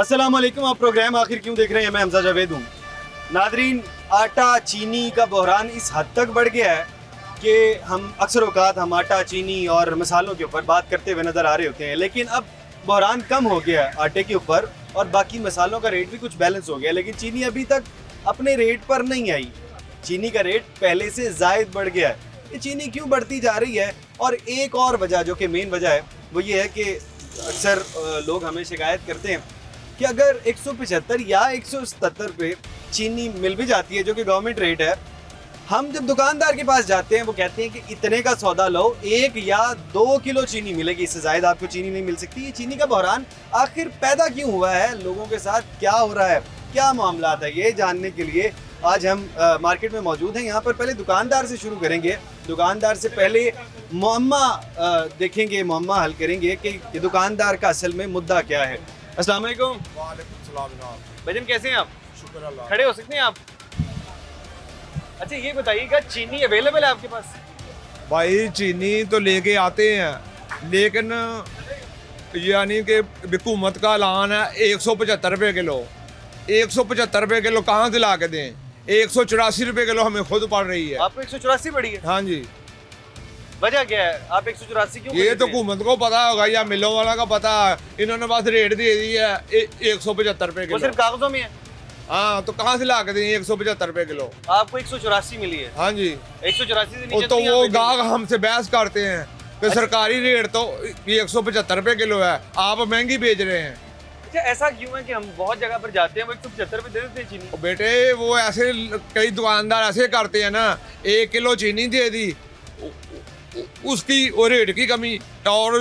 अस्सलाम वालेकुम। आप प्रोग्राम आखिर क्यों देख रहे हैं? मैं हमजा जावेद हूँ। नादरीन, आटा चीनी का बहरान इस हद तक बढ़ गया है कि हम अक्सर औकात हम आटा चीनी और मसालों के ऊपर बात करते हुए नज़र आ रहे होते हैं, लेकिन अब बहरान कम हो गया है आटे के ऊपर और बाकी मसालों का रेट भी कुछ बैलेंस हो गया, लेकिन चीनी अभी तक अपने रेट पर नहीं आई। चीनी का रेट पहले से ज़ायद बढ़ गया है। ये चीनी क्यों बढ़ती जा रही है? और एक और वजह जो कि मेन वजह है वो ये है कि अक्सर लोग हमें शिकायत करते हैं कि अगर 175 या 177 पे चीनी मिल भी जाती है, जो कि गवर्नमेंट रेट है, हम जब दुकानदार के पास जाते हैं वो कहते हैं कि इतने का सौदा लो, 1 या 2 किलो चीनी मिलेगी, इससे ज़ायद आपको चीनी नहीं मिल सकती। ये चीनी का बहरान आखिर पैदा क्यों हुआ है? लोगों के साथ क्या हो रहा है, क्या मामला है, ये जानने के लिए आज हम मार्केट में मौजूद हैं। यहाँ पर पहले दुकानदार से शुरू करेंगे। दुकानदार से पहले मुअम्मा देखेंगे, मुअम्मा हल करेंगे कि ये दुकानदार का असल में मुद्दा क्या है। अस्सलाम वालेकुम। वालेकुम सलाम जनाब। भाईजान कैसे हैं आप? शुक्र अल्लाह। खड़े हो सकते हैं आप? अच्छा ये बताइएगा, चीनी अवेलेबल है आपके पास? भाई चीनी तो लेके आते हैं, लेकिन यानी कि हुकूमत का ऐलान है 175 रुपये किलो। 175 रुपये किलो कहाँ से ला के दें? 184 रुपये किलो हमें खुद पड़ रही है। आपको 184 पड़ी है? हाँ जी। वजह क्या है? आप 184 क्यों? ये तो हुकूमत को पता होगा या मिलों वाला का पता है। इन्होंने बस रेट दे दी है 175 रुपये वो किलो। सिर्फ कागजों में है। हाँ तो कहाँ से ला के दें 175 रुपये किलो? आपको 184 मिली है। हाँ जी। 184 से वो नीचे तो नहीं वो आप गाहक हमसे बहस करते हैं कि सरकारी रेट तो 175 रुपये किलो है, आप महंगी बेच रहे हैं। अच्छा ऐसा क्यों है कि हम बहुत जगह पर जाते हैं वो 175 पे दे देते हैं चीनी? बेटे वो ऐसे कई दुकानदार ऐसे करते हैं ना, 1 किलो चीनी दे दी, उसकी वो रेट की कमी, और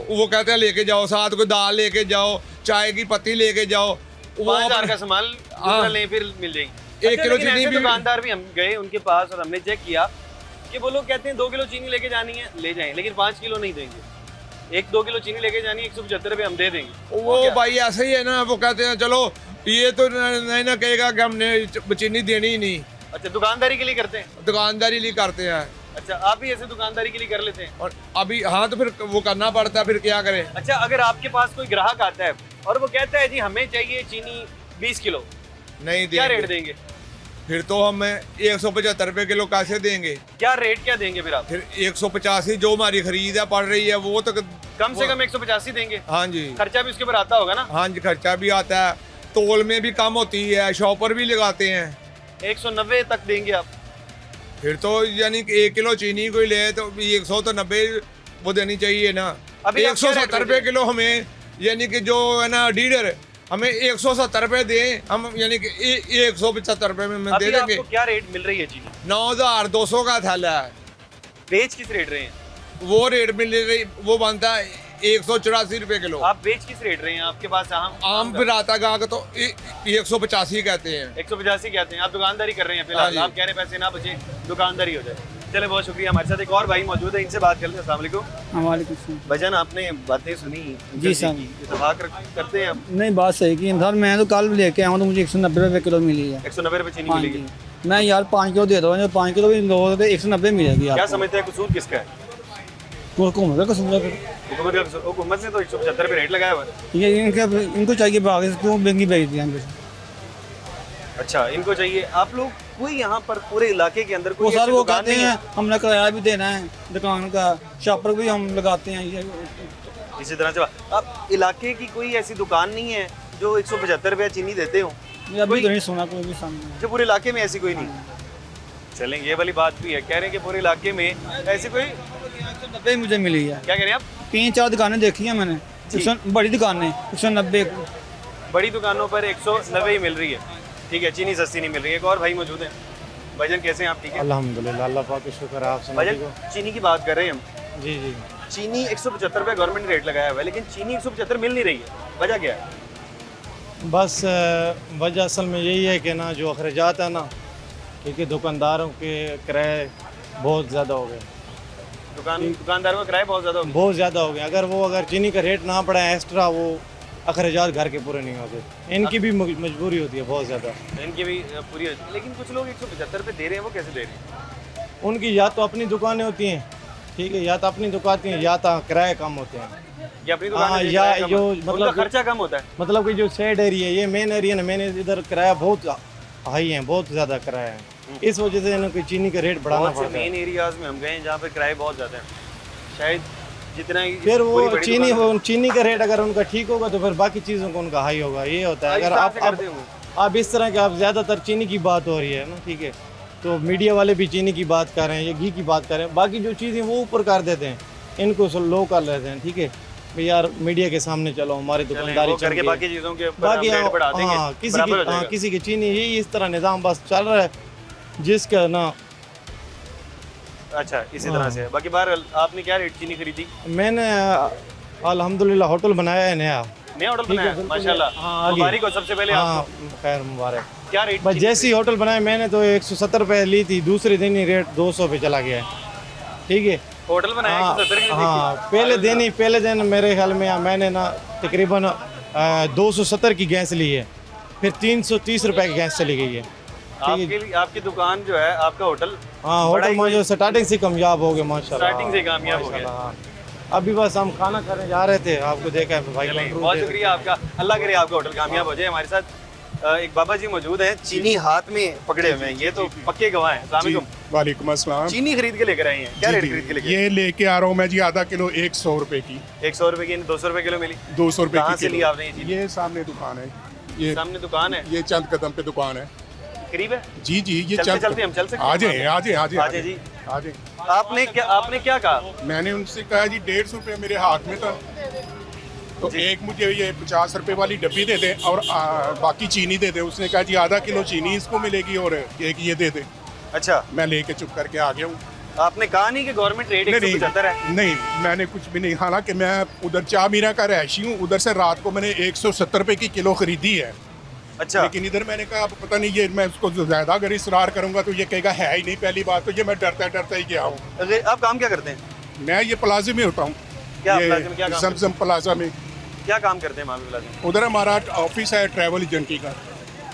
वो कहते हैं लेके जाओ, साथ कोई दाल लेके जाओ, चाय की पत्ती लेके जाओ, वो 5000 का सामान दूसरा लें फिर मिल जाएगी। 1 किलो चीनी भी। दुकानदार भी हम गए उनके पास और हमने चेक किया कि वो लोग कहते हैं 2 किलो चीनी लेके जानी है ले जाएं, लेकिन 5 किलो नहीं देंगे। 1-2 किलो चीनी लेके जानी है 175 रुपये हम दे देंगे। वो भाई ऐसे ही है ना, वो कहते हैं चलो ये तो नहीं ना कहेगा कि हमने चीनी देनी ही नहीं। अच्छा दुकानदारी के लिए करते हैं? दुकानदारी लिए करते हैं। अच्छा आप भी ऐसे दुकानदारी के लिए कर लेते हैं? और अभी हाँ तो फिर वो करना पड़ता है, फिर क्या करें। अच्छा अगर आपके पास कोई ग्राहक आता है और वो कहता है जी हमें चाहिए चीनी 20 किलो, नहीं क्या रेट देंगे देंगे? फिर तो हमें 175 रुपये किलो कैसे देंगे? क्या रेट क्या देंगे फिर आप? फिर 185 जो हमारी खरीद है पड़ रही है वो तो कम से कम 185 देंगे। हाँ जी। खर्चा भी उसके ऊपर आता होगा ना? हाँ जी, खर्चा भी आता है, तोल में भी कम होती है, शॉपर भी लगाते हैं। 190 तक देंगे आप? फिर तो यानी कि 1 किलो चीनी कोई ले तो 190 वो देनी चाहिए ना। अभी आप क्या रेट 170 रुपये किलो हमें, यानी कि जो है ना डीलर हमें 170 रुपये दें, हम यानी कि 175 रुपये में दे अभी देंगे। आपको क्या रेट मिल रही है चीनी? 9200 का थैला है। बेच किस रेट रहे हैं? वो रेट मिल रही, वो बनता है 184 रुपये किलो। आप बेच किस रेट रहे हैं? आपके पास आम फिर आता गाहक तो 185 कहते हैं। 185 कहते हैं। आप दुकानदारी कर रहे हैं फिलहाल, हाँ आप कह रहे हैं पैसे ना बचे, दुकानदारी हो जाए। चले बहुत शुक्रिया। हमारे साथ एक और भाई मौजूद है, इनसे बात कर लें। अस्सलाम वालेकुम। वालेकुम सलाम। भजन आपने बातें सुनी जी सर। इत्तेफाक करते हैं हम? नहीं बात सही की सर, मैं तो कल लेके आया हूँ तो मुझे 190 रुपये किलो मिली है। 190 रुपये चीनी हाँ मिलेगी। जी। मैं यार 5 किलो दे दो, 5 किलो भी लो तो 190 मिलेगी। क्या आपको समझते हैं कसूर किसका है? हुकूमत का कसूर है। हुकूमत का कसूर? हुकूमत ने तो 175 रुपये रेट लगाया हुआ है। ये इनको चाहिए बाग क्यों महंगी बेच दिया इनको। अच्छा इनको चाहिए। आप लोग कोई यहाँ पर पूरे इलाके के अंदर वो कोई सर ऐसी वो दुकान कहते नहीं हैं है? हमने किराया भी देना है दुकान का, शॉपर भी हम लगाते हैं। ये इसी तरह से आप इलाके की कोई ऐसी दुकान नहीं है जो 175 रुपये चीनी देते हो? अभी तो नहीं सुना कोई भी सामने। जो पूरे इलाके में ऐसी कोई नहीं? चलें ये वाली बात भी है, कह रहे हैं कि पूरे इलाके में ऐसी कोई। 190 मुझे मिली है। क्या कह रहे हैं आप? 3-4 दुकानें देखी हैं मैंने, बड़ी दुकानें 190। बड़ी दुकानों पर 190 ही मिल रही है। ठीक है, चीनी सस्ती नहीं मिल रही है। एक और भाई मौजूद हैं। भाईजान कैसे हैं आप? ठीक है अल्हम्दुलिल्लाह, अल्लाह पाक का शुक्र है। आप सुनाइए। भाईजान चीनी की बात कर रहे हैं हम। जी जी। चीनी 175 रुपये गवर्नमेंट ने रेट लगाया हुआ है, लेकिन चीनी 175 मिल नहीं रही है, वजह क्या है? बस वजह असल में यही है कि ना जो अखराजात है ना, क्योंकि दुकानदारों के किराए बहुत ज़्यादा हो गए। दुकानदारों का किराया बहुत ज़्यादा हो गया। बहुत ज़्यादा हो गए। अगर चीनी का रेट ना पड़ा एक्स्ट्रा, वो अखराजात घर के पूरे नहीं होते। इनकी भी मजबूरी होती है बहुत ज़्यादा। इनकी भी पूरी होती है, लेकिन कुछ लोग 175 रुपये दे रहे हैं, वो कैसे दे रहे हैं? उनकी या तो अपनी दुकानें होती हैं, ठीक है, या तो अपनी दुकान की या तो किराए कम होते हैं। ये अपनी दुकान हाँ, में या किराया कम जो है। उनका मतलब खर्चा कम होता है। मतलब कि जो साइड एरिया ये मेन एरिया ना, मैंने इधर किराया बहुत हाई है, बहुत ज़्यादा किराया है, इस वजह से इनको चीनी का रेट बढ़ाना बहुत से पड़ता है। मेन एरियाज में हम गए हैं जहाँ पे किराए बहुत ज़्यादा हैं, शायद जितना ही फिर पूरी वो बड़ी दुकान है। चीनी का रेट अगर उनका ठीक होगा तो फिर बाकी चीज़ों का उनका हाई होगा, ये होता है। अगर हिसाब से आप करते होंगे। आप इस तरह के आप ज़्यादातर चीनी की बात हो रही है ना, ठीक है, तो मीडिया वाले भी चीनी की बात कर रहे हैं या घी की बात कर रहे हैं, बाकी जो चीज़ें वो ऊपर कर देते हैं, इनको लो कर लेते हैं, ठीक है भाई यार मीडिया के सामने चलो हमारी चलें, दुकानदारी वो चल करके रही है। बाकी चीज़ों के ऊपर बाकी हम रेट बढ़ा देंगे, हाँ, बराबर हो जाएगा। किसी की चीनी यही इस तरह निज़ाम बस चल रहा है जिसका ना। अच्छा, इसी तरह से है। बाकी बहरहाल आपने क्या रेट चीनी खरीदी? मैंने अल्हम्दुलिल्लाह होटल बनाया है नया। नया होटल ठीक है, बनाया बिल्कुल। माशाल्लाह, हाँ, आगे। मुबारक हो सबसे पहले हाँ आपको। खैर मुबारक। क्या रेट बस चीनी जैसे ही होटल बनाया मैंने तो 170 रुपये ली थी, दूसरे दिन ही रेट 200 पे चला गया है, ठीक है। होटल बनाया हाँ 170 की हाँ, पहले दिन मेरे ख्याल में मैंने ना तकरीबन 270 की गैस ली है, फिर 330 रुपये की गैस चली गई है। आपके लिए आपकी दुकान जो है, आपका होटल हाँ होटल मुझे स्टार्टिंग से कामयाब हो गया माशाल्लाह। स्टार्टिंग से कामयाब हो गया। हाँ। अभी बस हम खाना खाने जा रहे थे, आपको देखा है भाई। चलें, बहुत शुक्रिया आपका, अल्लाह करे आपका होटल कामयाब हो जाए। हमारे साथ एक बाबा जी मौजूद हैं, चीनी हाथ में पकड़े हुए हैं, ये तो पक्के गवाह हैं। अस्सलाम वालेकुम। वालेकुम अस्सलाम। चीनी खरीद के लेकर आए हैं, क्या जी, रेट जी, खरीद के लेकर ये लेके आ रहा हूँ मैं जी, आधा किलो 100 रुपए की। 100 रुपए की 200 रुपए किलो मिली। 200 रुपए कहाँ की से किलो। ली आपने ये चीनी? ये सामने दुकान है, ये सामने दुकान है, ये चंद कदम पे दुकान है। करीब है। जी जी, ये चलते चंद चलते हम चल सकते हैं? आ जाए आ जाए आ आ जाए जाए जी। आ जाए। आपने क्या कहा? मैंने उनसे कहा जी 150 रुपये मेरे हाथ में था, तो एक मुझे ये 50 रुपए वाली डब्बी दे दे और बाकी चीनी दे दे। उसने कहा जी आधा किलो चीनी इसको मिलेगी और एक ये दे दे। अच्छा, मैं लेके चुप करके आ गया हूँ। आपने कहा नहीं कि गवर्नमेंट रेट 175 है? नहीं, मैंने कुछ भी नहीं। हालांकि मैं उधर चामीरा का रहायशी हूँ, उधर से रात को मैंने 170 रुपए की किलो खरीदी है। अच्छा, लेकिन इधर मैंने कहा अब पता नहीं, ये मैं उसको ज़्यादा अगर इसरार करूंगा तो ये कहेगा है ही नहीं। पहली बात तो ये मैं डरता ही गया हूँ। अरे, आप काम क्या करते हैं? मैं ये प्लाजा में होता हूँ, क्या प्लाजा में क्या काम जमजम प्लाजा में। क्या काम करते हैं वहाँ पे प्लाजा? उधर हमारा ऑफिस है ट्रैवल एजेंटी का।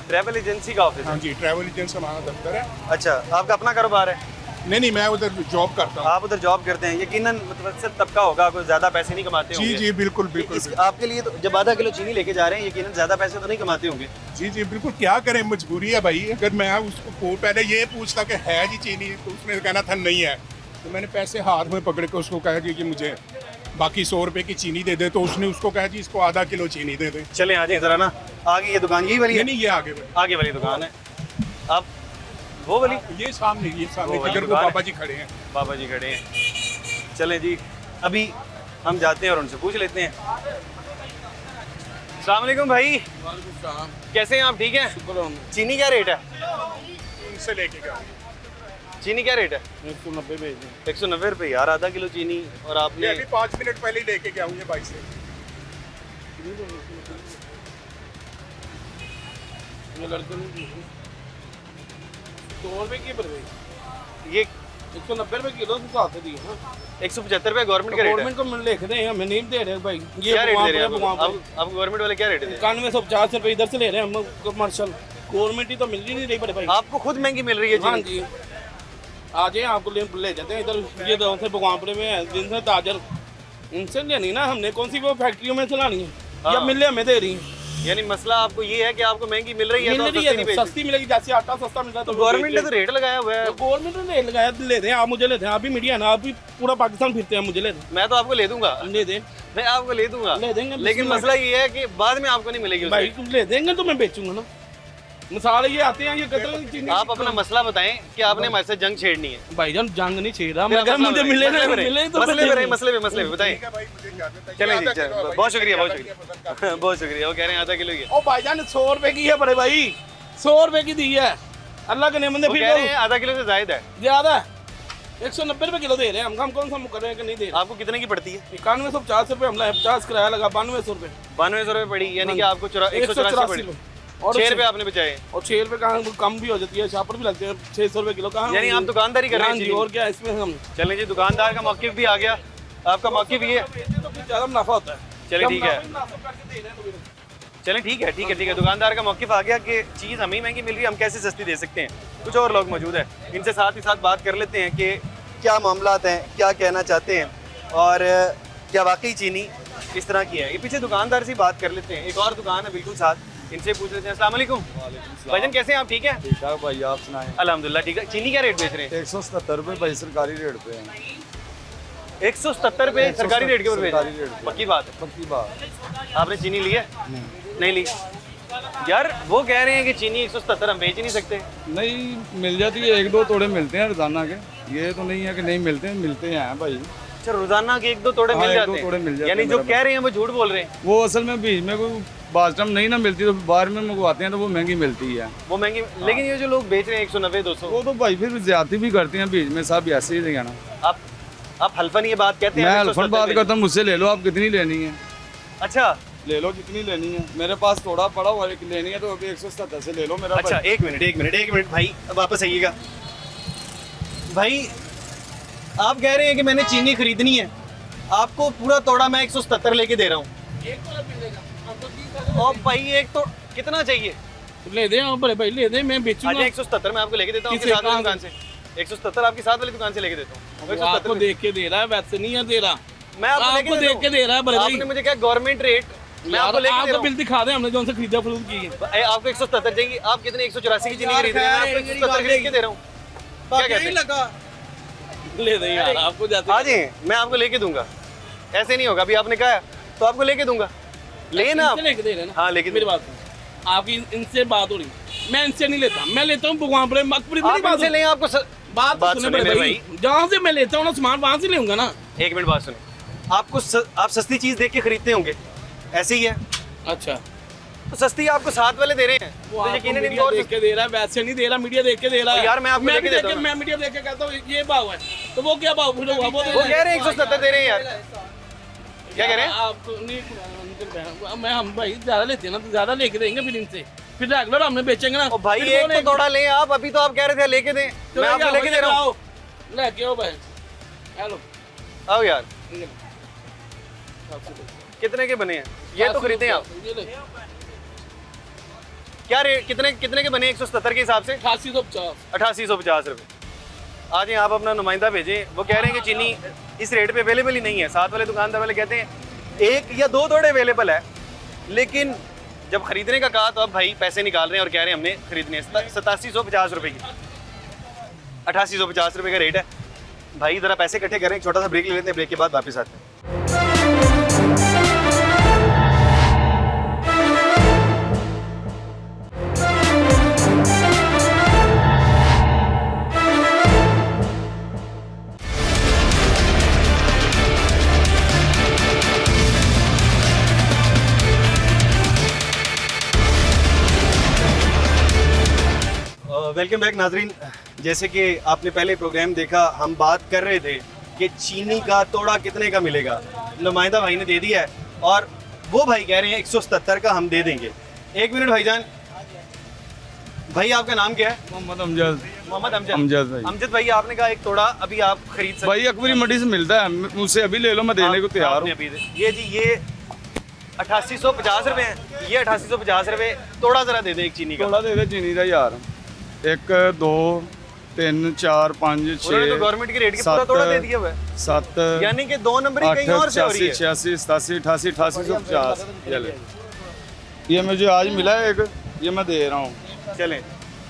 ट्रैवल एजेंसी का ऑफिस हाँ है? जी, ट्रैवल एजेंसी हमारा दफ्तर है। अच्छा, आपका अपना कारोबार है? नहीं, मैं उधर जॉब करता हूँ। आप उधर जॉब करते हैं, यकीनन मुतवस्सित तबका होगा, कोई ज़्यादा पैसे नहीं कमाते जी होंगे। जी, बिल्कुल बिल्कुल। आपके लिए तो जब आधा किलो चीनी लेके जा रहे हैं, यकीनन ज़्यादा पैसे तो नहीं कमाते होंगे। जी जी बिल्कुल, क्या करें, मजबूरी है भाई। अगर मैं उसको पहले ये पूछता कि है जी चीनी, तो उसने कहना था नहीं है, तो मैंने पैसे हाथ में पकड़ के उसको कहा कि मुझे बाकी 100 रुपए की चीनी दे दे, तो उसने उसको कहा जी इसको आधा किलो चीनी दे दे। चले आ जाए ज़रा ना, आगे ये दुकान यही वाली है? नहीं, ये आगे आगे वाली दुकान है। आप वो वाली? ये सामने वो वाली जिधर वो दुकान है। बाबा जी खड़े हैं। बाबा जी खड़े हैं। चलें जी, अभी हम जाते हैं और उनसे पूछ लेते हैं। अस्सलाम वालेकुम भाई, कैसे हैं आप? ठीक हैं? चीनी क्या रेट है? उनसे लेके गया। चीनी क्या रेट है? 190 भेज दें। 190 रुपये यार, आधा किलो चीनी। और ये आपने अभी 5 मिनट पहले ही लेके गया हूँ ये बाइक से। ये लड़के ने 100 रुपए की पर गई, ये 190 रुपए किलो के साथ दिए ना। 175 रुपये गवर्नमेंट का रेट है। गवर्नमेंट को मैं लिख रहे हैं, हमें नहीं दे रहे भाई। ये क्या रेट वहाँ दे रहे हैं पे, वहाँ आप? पे अब गवर्नमेंट वाले क्या रेट दे रहे हैं? 9150 रुपए इधर से ले रहे हैं हम कमर्शियल। गवर्नमेंट ही तो मिल ही नहीं रही बड़े भाई। आपको खुद महंगी मिल रही है हाँ चीनी? जी, आ जाए आपको ले जाते हैं इधर। ये दो से भगवानपुरे में है, जिनसे ताजर, उनसे लेनी ना हमने। कौन सी वो फैक्ट्रियों में से लानी है या हाँ। मिले हमें दे रही है? यानी मसला आपको ये है कि आपको महंगी मिल रही है, मिल तो आप रही सस्ती नहीं है, बेच सस्ती मिलेगी। जैसे आटा सस्ता मिल रहा है तो वो गवर्नमेंट ने बेच तो रहे रेट लगाया हुआ है। हैं। गवर्नमेंट ने रेट लगाया, लेते हैं आप, मुझे लेते हैं। आप भी मीडिया है ना, आप भी पूरा पाकिस्तान फिरते हैं, मुझे लेते हैं। मैं तो आपको ले दूंगा, ले दें, मैं आपको ले दूंगा, ले देंगे। लेकिन बिस्मिल्लाह। मसला ये है कि बाद में आपको नहीं मिलेगी भाई उससे। तुम ले देंगे तो मैं बेचूंगा ना। मिसाल ये आते हैं, ये कहते हैं चीनी। आप अपना मसला बताएं कि आपने हमारे साथ जंग छेड़नी है। भाईजान जंग नहीं छेड़ रहा, फिर मगर मसला मुझे बताएं, मिले ना, मसले पे मिले रहें, तो मसले पे रहें, बताएं। मसले पे बताएं। ठीक है भाई, मुझे इजाजत है। चलें आधा जी, किलो है भाई। बहुत शुक्रिया, बहुत पसंद शुक्रिया, करते बहुत शुक्रिया। वो कह रहे हैं आधा किलो ही है। ओ भाईजान 100 रुपए की है बड़े भाई, 100 रुपए की दी है अल्लाह के नेमत ने। वो कह रहे फिर हैं आधा किलो से जायद है। ज्यादा है, 190 रुपए किलो दे रहे हैं हम कौन सा मुकर रहे हैं कि नहीं दे रहे। आपको कितने की पड़ती है? 9150 रुपए हमला है, 50 किराया लगा, 9200 रुपए 9200 रुपये पड़ी, यानी कि आपको 184 184 पड़ी। रुपए। और 6 रुपये आपने बचाए, और 6 रुपए कहाँ कम भी हो जाती है, शापर भी लगते हैं। 600 रुपए किलो कहाँ? यानी आप दुकानदारी कर रहे हैं हाँ जी, चीनी। और क्या इसमें हम चलें जी, दुकानदार का मौक़िफ़ भी आ गया, आपका मौक़िफ़ ये है। तो फिर ज्यादा मुनाफा होता है। चलिए ठीक है, मुनाफा करके दे रहे हैं तो फिर। चलें ठीक है, ठीक है, ठीक है। दुकानदार का मौक़िफ़ आ गया कि चीज़ हमें महंगी मिल रही है, हम कैसे सस्ती दे सकते हैं। कुछ और लोग मौजूद हैं, इनसे साथ ही साथ बात कर लेते हैं कि क्या मामलात हैं, क्या कहना चाहते हैं और क्या वाकई चीनी इस तरह की है। ये पीछे दुकानदार से बात कर लेते हैं, एक और दुकान है बिल्कुल साथ, इनसे पूछ लेते हैं। अस्सलाम वालेकुम भाईजान, कैसे हैं आप? ठीक है ठीक है भाई, आप सुनाएं। अल्हम्दुलिल्लाह ठीक है। चीनी क्या रेट बेच रहे हैं? 177 रुपये भाई सरकारी रेट पे है। 177 रुपये सरकारी रेट के ऊपर बेच रहे सरकारी रेट हैं? पे। पक्की बात है? पक्की बात। आपने चीनी ली है? नहीं ली यार, वो कह रहे हैं कि चीनी 177 हम बेच ही नहीं सकते। नहीं मिल जाती है, एक दो तोड़े मिलते हैं रोजाना के, ये तो नहीं है कि नहीं मिलते, मिलते हैं भाई। अच्छा, रोजाना के 1-2 तोड़े हाँ, मिल 1-2 जाते तोड़े मिल हैं, जाते यानी हैं जो मेरे कह रहे हैं वो झूठ बोल रहे हैं। वो असल में बीच में कोई बाजटम नहीं ना मिलती तो बाहर में मंगवाते हैं तो वो महंगी मिलती है। वो महंगी, लेकिन ये जो लोग बेच रहे हैं 190-200, वो तो भाई फिर ज्यादा भी करते हैं बीच में, सब ऐसे ही है ना। आप हल्फन ये बात कहते हैं? मैं हम हल्फन 177 बात बेच- करता हूँ, मुझसे ले लो, आप कितनी लेनी है अच्छा ले लो, जितनी लेनी है। मेरे पास थोड़ा पड़ा हुआ है, लेनी है तो अभी 177 से ले लो मेरा अच्छा, भाई। एक मिनट भाई, अब वापस आइएगा भाई। आप कह रहे हैं कि मैंने चीनी खरीदनी है, आपको पूरा तोड़ा मैं 177 लेके दे रहा हूँ। और भाई एक तो कितना चाहिए? ले दे आप बड़े भाई, ले दे, मैं बेचूंगा। 177 मैं आपको लेके देता हूँ, आपके किसे, साथ वाली कहाँ दुकान से 177 आपकी साथ वाली दुकान से लेके देता हूँ। वो 177 आपको देख के दे रहा है, वैसे नहीं है दे रहा। मैं आपको आपको देख के दे रहा है बड़े भाई। आपने मुझे क्या गवर्नमेंट रेट, मैं आपको लेके दे आपको रहा बिल दिखा दे, हमने जो उनसे खरीदा फलूद की है। आपको 177 चाहिए, आप कितने 184 की चीनी खरीद रहे हैं, मैं आपको 177 खरीद के दे रहा हूँ। क्या कहते हैं? ले दे यार, आपको जैसे आ जाइए, मैं आपको लेके दूंगा। ऐसे नहीं होगा, अभी आपने कहा है तो आपको लेके दूंगा। लेना आप? इनसे लेके दे रहे हैं ना। हाँ, लेके मेरी बात सुनो। आपकी इनसे बात हो रही, मैं इनसे नहीं लेता, मैं लेता हूँ भगवान पर मकबरी। मेरी आप बात इनसे लें, आपको बात बात सुने सुने बड़े मेरे भाई, जहाँ से मैं लेता हूँ ना सामान वहाँ से लेऊंगा ना। एक मिनट बात सुने, आपको आप सस्ती चीज देख के खरीदते होंगे, ऐसे ही है। अच्छा, तो सस्ती आपको साथ वाले दे रहे हैं, वो तो आपको यकीनन मीडिया इनको और देख के दे रहा है, वैसे नहीं दे रहा, मीडिया देख के दे रहा है। यार, मैं आपको मैं लेके भी देता हूँ। मैं मीडिया देख के कहता हूँ ये भाव है, तो वो क्या भाव फिर हुआ? वो कह रहे हैं 177 दे रहे हैं यार। क्या कह रहे हैं? आपको नहीं, मैं हम भाई ज्यादा लेते हैं ना, तो ज्यादा लेके देंगे फिर इनसे, फिर रेगुलर हमने बेचेंगे ना। ओ भाई, फिर एक वो तो लेंगे। थोड़ा लें आप, अभी तो आप कह रहे थे लेके दें, तो मैं आपको लेके दे रहा हूँ। लेके आओ भाई, हेलो आओ यार, कितने के बने हैं ये तो खरीदें आप? क्या रेट, कितने के बने 177 के हिसाब से? 8850। 8850 रुपये। आ जाए, आप अपना नुमाइंदा भेजें। वो कह रहे हैं कि चीनी इस रेट पे अवेलेबल ही नहीं है। साथ वाले दुकानदार वाले कहते हैं 1 या 2 तोड़े अवेलेबल है, लेकिन जब खरीदने का कहा तो अब भाई पैसे निकाल रहे हैं और कह रहे हैं हमने खरीदने 8750 रुपये की। 8850 रुपये का रेट है भाई। ज़रा पैसे इकट्ठे करें, एक छोटा सा ब्रेक ले लेते हैं, ब्रेक के बाद वापस आते हैं। वेलकम बैक नाजरीन। जैसे कि आपने पहले प्रोग्राम देखा, हम बात कर रहे थे कि चीनी का तोड़ा कितने का मिलेगा। नुमाइंदा भाई ने दे दिया है और वो भाई कह रहे हैं 177 का हम दे देंगे। एक मिनट भाईजान, भाई आपका नाम क्या है? मोहम्मद अमजद। मोहम्मद अमजद। अमजद भाई। अमजद भाई, आपने कहा एक तोड़ा अभी आप खरीद सकते भाई अकबरी मंडी से मिलता है, मुझसे अभी ले लो, मैं देने को तैयार आपने हूँ। अभी ये जी, ये 8850 रुपये हैं, ये 8850 रुपये। तोड़ा जरा दे दे एक चीनी का। थोड़ा दे दे चीनी का यार। 1 2 3 4 5 उन्होंने तो 6 गवर्नमेंट के रेट के पूरा तोड़ा दे दिया हुआ है, 7 यानी कि 2 नंबर ही कहीं और से हो रही 86 है। 86 87 88 8850। ये ले, ये मुझे आज मिला है एक, ये मैं दे रहा हूँ। चलें,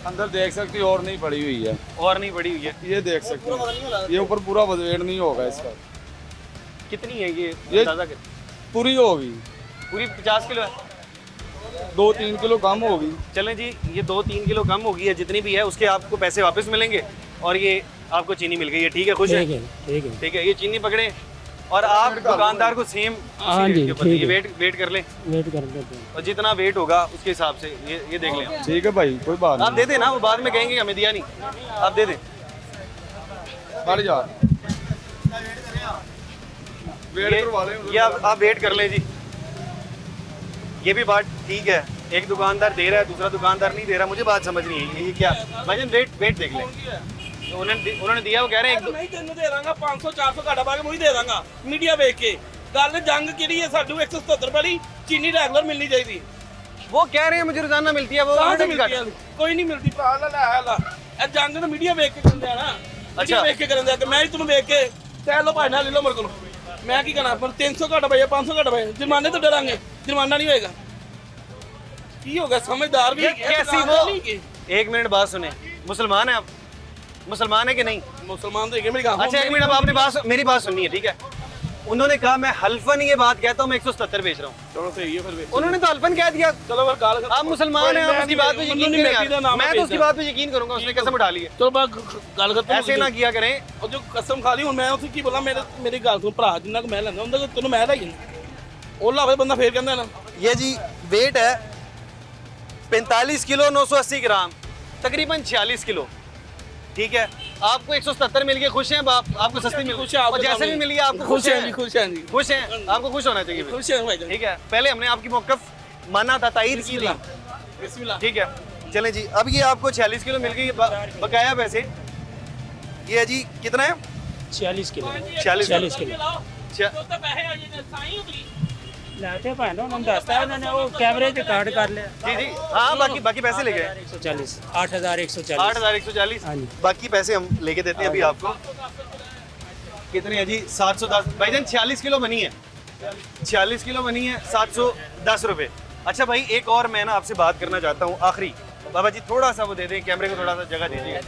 अंदर देख सकती हो, और नहीं पड़ी हुई है, और नहीं पड़ी हुई है। ये देख सकते हो, ये ऊपर पूरा वेट नहीं होगा इसका। कितनी है ये ये- अंदाजा कर? पूरी होगी, पूरी 50 किलो है। 2-3 किलो कम होगी। चलें जी, ये 2-3 किलो कम होगी है, जितनी भी है उसके आपको पैसे वापस मिलेंगे और ये आपको चीनी मिल गई है। ठीक है, खुश है? ठीक है, ये चीनी पकड़े और आप दुकानदार को सेम हाँ जी, ठीक ये है। वेट कर लें वेट कर देते हैं। और जितना वेट होगा उसके हिसाब से ये देख लें। ठीक है भाई, कोई बात आप नहीं। दे दें ना, वो बाद में कहेंगे हमें दिया नहीं, आप दे दें। बढ़ जा, वेट ये करवा लें। ये आप वेट कर लें जी। ये भी बात ठीक है, एक दुकानदार दे रहा है, दूसरा दुकानदार नहीं दे रहा। मुझे बात समझ नहीं है ये क्या भाईजान, वेट देख लें। तो उन्होंने दिया, वो कह रहे हैं नहीं तेन दे दांगा 500-400 घाटा पा के मुझे दे दांगा मीडिया वेख के। गल जंग किहड़ी है, साडू 177 वाली चीनी रेगुलर मिलनी चाहिए। वो कह रहे हैं मुझे रोजाना मिलती है। वो कहाँ से उन्होंने मिलती है? कोई नहीं मिलती भरा ला ला ला। ए जंग तो मीडिया वेख के चलदे आ ना। अच्छा ਵੇਖ ਕੇ ਕਰਨ ਦਿਆ ਕਿ ਮੈਂ ਹੀ ਤੁਹਾਨੂੰ ਵੇਖ ਕੇ ਕਹਿ ਲਓ ਭਾਈ ਨਾਲ ਲੈ ਲਓ ਮੇਰੇ ਕੋਲ ਮੈਂ ਕੀ ਕਰਨਾ ਪਰ 300 ਘੱਟ ਪਏ 500 ਘੱਟ ਪਏ जुर्माने तो डरांगे जुर्माना नहीं होएगा की होगा समझदार भी कैसी वो एक मिनट बात सुने मुसलमान है आप मुसलमान है कि नहीं मुसलमान तो मेरी अच्छा एक मिनट अब आपने मेरी बात सुननी है ठीक है उन्होंने कहा मैं हल्फन ये बात कहता हूँ मैं 177 बेच रहा हूँ चलो सही है फिर उन्होंने तो हल्फन कह दिया चलो फिर गाल आप मुसलमान हैं आप उसकी बात पे यकीन करें मैं तो उसकी बात पे यकीन करूंगा उसने कसम उठा ली है चलो मैं गल खत्म ऐसे ना किया करें और जो कसम खा ली हूं मैं उसे की बोला मेरी गल सुन भरा जिन्ना को मैं लैंदा हुंदा तैनूं मैं लाई ओ लावे बंदा फेर कहंदा ना ये जी वेट है 45 किलो 980 ग्राम तकरीबन 46 किलो ठीक है आपको 177 मिल गए खुश हैं आपको सस्ती मिल खुश हैं आप और जैसे भी मिल गया आपको खुश हैं जी खुश हैं जी खुश हैं आपको खुश होना चाहिए खुश हैं भाई ठीक है पहले हमने आपकी मौकफ माना था तायद की थी बिस्मिल्लाह ठीक है चलें जी अब ये आपको 46 किलो मिल गई बकाया पैसे ये है जी कितना है 46 किलो 46 किलो तो पैसे आ जाने साई उतरी लाते भाई उन्होंने दसता उन्होंने वो कैमरे से कार्ड कर लिया जी जी हाँ बाकी पैसे ले गए 140 8140 8140 हाँ जी। बाकी पैसे हम लेके देते हैं अभी आपको कितने है जी 710 भाईजान 46 किलो बनी है 46 किलो बनी है 710 रुपए अच्छा भाई एक और मैं ना आपसे बात करना चाहता हूँ आखिरी बाबा जी थोड़ा सा वो दे दें कैमरे को थोड़ा सा जगह दीजिए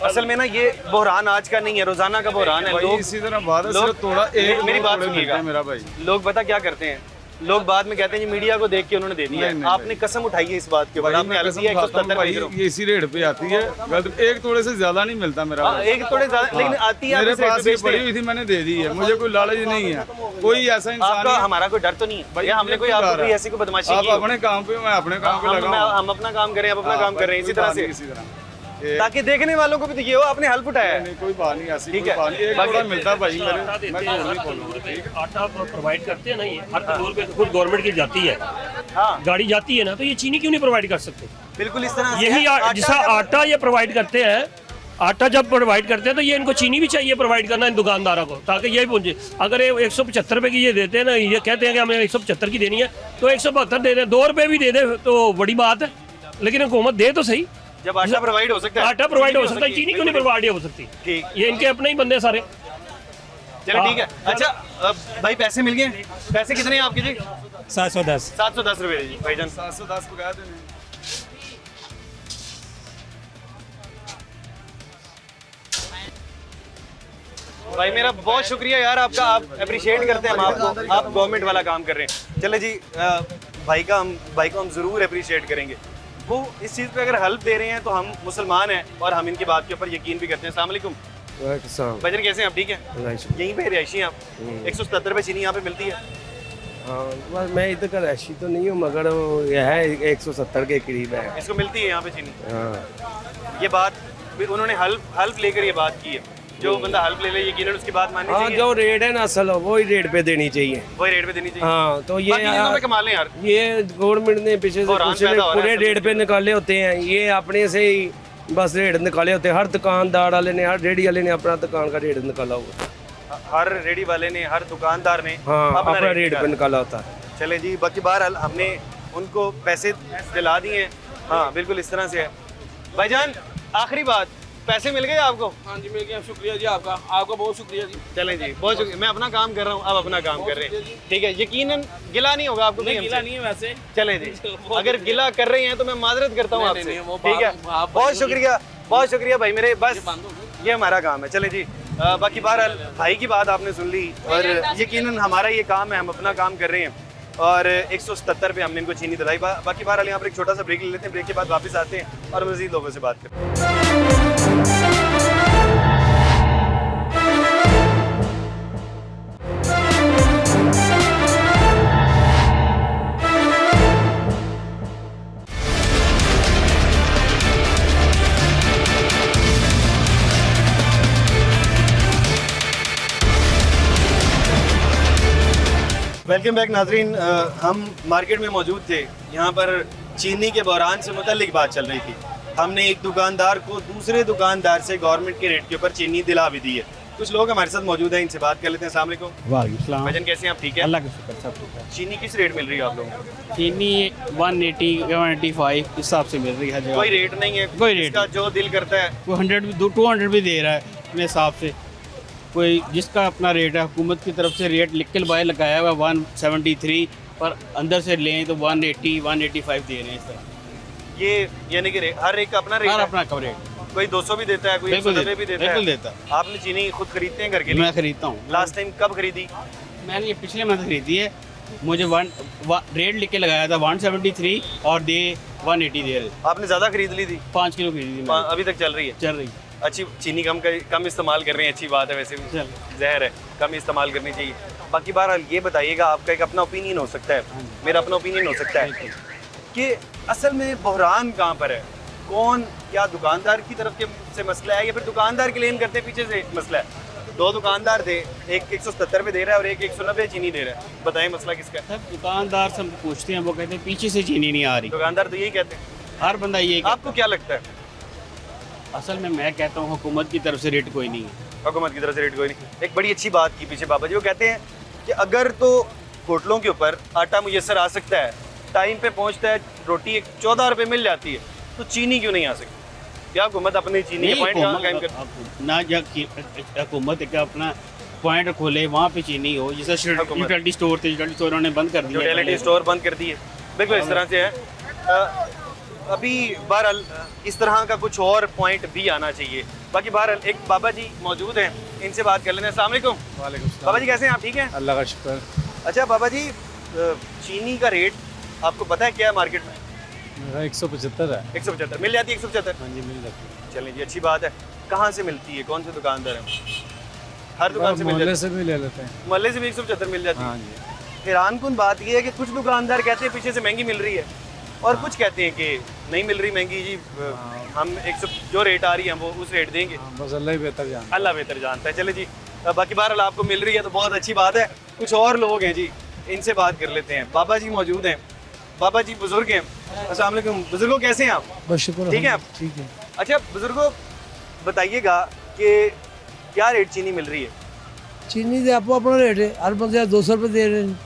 असल में ना ये बहरान आज का नहीं है रोजाना का बहरान है भाई लोग इसी तरह बात है लोग- सिर्फ थोड़ा एक मेरी बात थोड़े मिलते सुनिएगा हैं मेरा भाई लोग पता क्या करते हैं लोग बाद में कहते हैं जी मीडिया को देख के उन्होंने दे दिया नहीं, है नहीं, आपने कसम उठाई है इस बात के ऊपर भाई आपने मैं हल्फ कसम किया खाता हूँ 177 भाई बेच रहे हो। ये इसी रेट पे आती है गलत एक थोड़े से ज्यादा नहीं मिलता मेरा हाँ, भाई। एक थोड़े ज्यादा लेकिन आती है मेरे आप इस रेट पास पे ये बेचते पड़ी हैं। हुई थी मैंने दे दी है मुझे कोई लालच नहीं है कोई ऐसा इंसान आपका नहीं है। हमारा कोई डर तो नहीं है भाई, या हमने मुझे कोई क्यों आपको डर कोई है? ऐसी कोई बदमाशी आप की हो? अपने काम पे मैं अपने काम पे लगा हूँ। हम अपना काम करें आप अपना हाँ, काम कर रहे हैं कोई इसी तरह बात से नहीं, इसी तरह ये- ताकि देखने वालों को भी दिखे हो आपने हल्फ उठाया है नहीं कोई बात नहीं ऐसी ठीक कोई है। बात नहीं एक बाकी- थोड़ा मिलता है भाई मेरे मैं झूठ नहीं बोलूँगा आटा प्रोवाइड करते हैं ना ये हर फ्लोर पे खुद गवर्नमेंट की जाती है हाँ गाड़ी जाती है ना तो ये चीनी क्यों नहीं प्रोवाइड कर सकते बिल्कुल इस तरह से यही है। आटा जिसका जब- आटा ये प्रोवाइड करते हैं आटा जब प्रोवाइड करते हैं तो ये इनको चीनी भी चाहिए प्रोवाइड करना इन दुकानदारों को ताकि ये पहुंचे अगर ये 175 रुपये की ये देते हैं ना ये कहते हैं कि हमें 175 की देनी है तो 172 दे दें 2 रुपये भी दे दें तो बड़ी बात है लेकिन हुकूमत दे तो सही जब आटा प्रोवाइड हो सकता है आटा प्रोवाइड चीनी हो सकता है चीनी क्यों नहीं प्रोवाइड हो सकती ठीक ये इनके अपने ही बंदे सारे चलो ठीक है अच्छा भाई पैसे मिल गए पैसे कितने हैं आपके जी 710 710 रुपए जी भाईजान 710 बगा देने भाई मेरा बहुत शुक्रिया यार आपका आप अप्रिशिएट करते हैं हम आपको आप गवर्नमेंट वाला काम कर रहे हैं चले जी भाई को हम ज़रूर अप्रिशिएट करेंगे वो इस चीज़ पे अगर हेल्प दे रहे हैं तो हम मुसलमान हैं और हम इनकी बात के ऊपर यकीन भी करते हैं अस्सलाम वालेकुम भजन कैसे हैं आप ठीक है यहीं पे रिहायशी हैं आप 177 रुपये चीनी यहाँ पे मिलती है बस मैं इधर का रैशी तो नहीं हूँ मगर वो ये है 170 के करीब है इसको मिलती है यहाँ पे चीनी हाँ ये बात उन्होंने हेल्प लेकर ये बात की है जो बंदा हेल्प ले ले यकीनन उसकी बात माननी हाँ चाहिए जो रेट है ना असल वही रेट पे देनी चाहिए वही रेट पे देनी चाहिए हाँ तो ये बाकी चीज़ों पे कमा लें यार ये गवर्नमेंट ने पीछे से बहरान कुछ ने पैदा हो रहा है पूरे सब रेट पे निकाले होते हैं ये अपने से ही बस रेट निकाले होते हैं हर दुकानदार वाले ने हर रेडी वाले ने अपना दुकान का रेट निकाला हुआ हर रेडी वाले ने हर दुकानदार ने हाँ अपना रेट निकाला। पे निकाला होता है चले जी बाकी बहरहाल हमने उनको पैसे दिला दिए हैं हाँ बिल्कुल इस तरह से है भाईजान आखिरी बात पैसे मिल गए आपको हाँ जी मिल गया शुक्रिया जी आपका बहुत शुक्रिया जी चलें जी बहुत शुक्रिया मैं अपना काम कर रहा हूँ आप अपना काम कर रहे हैं ठीक है यकीनन गिला नहीं होगा आपको नहीं कहीं गिला हमसे। नहीं है वैसे चलें जी अगर गिला कर रहे हैं तो मैं माजरत करता हूँ नहीं, आपसे नहीं, वो ठीक है आप बहुत शुक्रिया भाई मेरे बस बंद हो गई। ये हमारा काम है चले जी बाकी बहरहाल भाई की बात आपने सुन ली और यकीनन हमारा ये काम है हम अपना काम कर रहे हैं और 177 पे हमने इनको चीनी दिलाई बाकी बहरहाल यहाँ पर एक छोटा सा ब्रेक ले लेते हैं ब्रेक के बाद वापस आते हैं और मज़ीद लोगों से बात करते हैं वेलकम बैक नाजरीन हम मार्केट में मौजूद थे यहाँ पर चीनी के बहरान से मुतल्लिक बात चल रही थी हमने एक दुकानदार को दूसरे दुकानदार से गवर्नमेंट के रेट के ऊपर चीनी दिला भी दी है कुछ लोग हमारे साथ मौजूद हैं, इनसे बात कर लेते हैं। अस्सलाम वालेकुम। वालेकुम भाईजान कैसे हैं आप? ठीक है, अल्लाह का शुक्र, सब ठीक है। चीनी किस रेट मिल रही है आप लोगों को? चीनी 180 185 इस हिसाब से मिल रही है जगह। कोई रेट नहीं है, कोई रेट इसका जो दिल करता है। कोई 100 भी 200 भी दे रहा है अपने हिसाब से, कोई जिसका अपना रेट है। हुकूमत की तरफ से रेट लिख के लगाया हुआ 173, पर अंदर से लें तो 180 185 दे रहे हैं इस तरह। ये यानी कि हर एक का अपना रेट हर है। अपना कम रेट कोई 200 भी देता है, कोई बिल्कुल 190 भी देता बिल्कुल है। देता है। आपने चीनी खुद खरीदते हैं घर के लिए? मैं खरीदता हूँ। लास्ट टाइम कब खरीदी? मैंने ये पिछले मंथ खरीदी है। मुझे रेट लिख के लगाया था 173 और दे 180 दे रहे। आपने ज़्यादा खरीद ली थी? 5 किलो खरीदी मैंने। अभी तक चल रही है? चल रही अच्छी चीनी कम इस्तेमाल कर रहे हैं, अच्छी बात है। वैसे भी चल जहर है, कम इस्तेमाल करनी चाहिए। बाकी बहरहाल ये बताइएगा, आपका एक अपना ओपिनियन हो सकता है, मेरा अपना ओपिनियन हो सकता है कि असल में बहरान कहाँ पर है, कौन, क्या दुकानदार की तरफ के से मसला है या फिर दुकानदार क्लेम करते पीछे से मसला है? दो दुकानदार थे, एक 170 पे दे रहा है और एक 190 चीनी दे रहा है। बताएं मसला किसका है? सब दुकानदार से हम पूछते हैं, वो कहते हैं पीछे से चीनी नहीं आ रही। दुकानदार तो यही कहते हैं। हर बंदा ये आपको क्या लगता है? असल में मैं कहता हूँ हुकूमत की तरफ से रेट कोई नहीं है। हुकूमत की तरफ से रेट कोई नहीं। एक बड़ी अच्छी बात की पीछे बाबा जी, वो कहते हैं कि अगर तो होटलों के ऊपर आटा मुयसर आ सकता है, टाइम पे पहुंचता है, रोटी 14 रुपये मिल जाती है, तो चीनी क्यों नहीं आ सकती? क्या हुकूमत अपनी चीनी के पॉइंट कहाँ कायम कर? ना हुकूमत का अपना पॉइंट खोले, वहाँ पे चीनी हो। जैसे यूटिलिटी स्टोर थे, यूटिलिटी स्टोर उन्होंने बंद कर दिया, यूटिलिटी स्टोर बंद कर दिए। बिल्कुल इस तरह से है। अभी बहरहाल इस तरह का कुछ और पॉइंट भी आना चाहिए। बाकी बहरहाल एक बाबा जी मौजूद हैं, इनसे बात कर लेते हैं। अस्सलाम वालेकुम। वालेकुम बाबा जी कैसे हैं आप? ठीक हैं, अल्लाह का शुक्र। अच्छा बाबा जी, चीनी का रेट आपको पता है क्या है मार्केट में? मेरा 175 है। 175 मिल जाती है? 175? हाँ जी, मिल जाती है। चलें जी, अच्छी बात है। कहाँ से मिलती है, कौन से दुकानदार हैं? हर दुकान से मिल मोहल्ले जाती से भी ले लेते हैं। है? मोहल्ले से भी 175 मिल जाती है। हाँ जी। हैरान कुन बात यह है कि कुछ दुकानदार कहते हैं पीछे से महंगी मिल रही है और कुछ कहते हैं कि नहीं मिल रही महंगी जी, हम 100 जो रेट आ रही है हम वो उस रेट देंगे। बस अल्लाह ही बेहतर जानता अल्लाह बेहतर जानता है। चले जी, बाकी बहरहाल आपको मिल रही है तो बहुत अच्छी बात है। कुछ और लोग हैं जी, इनसे बात कर लेते हैं। बाबा जी मौजूद हैं, बाबा जी बुजुर्ग हैं। अस्सलाम वालेकुम बुजुर्गों, कैसे हैं आप? बस शुक्र, ठीक है आप? ठीक है। अच्छा बुजुर्गों, बताइएगा कि क्या रेट चीनी मिल रही है? चीनी दे आपो अपना रेट है, हर बंदे 200 रुपये दे रहे हैं।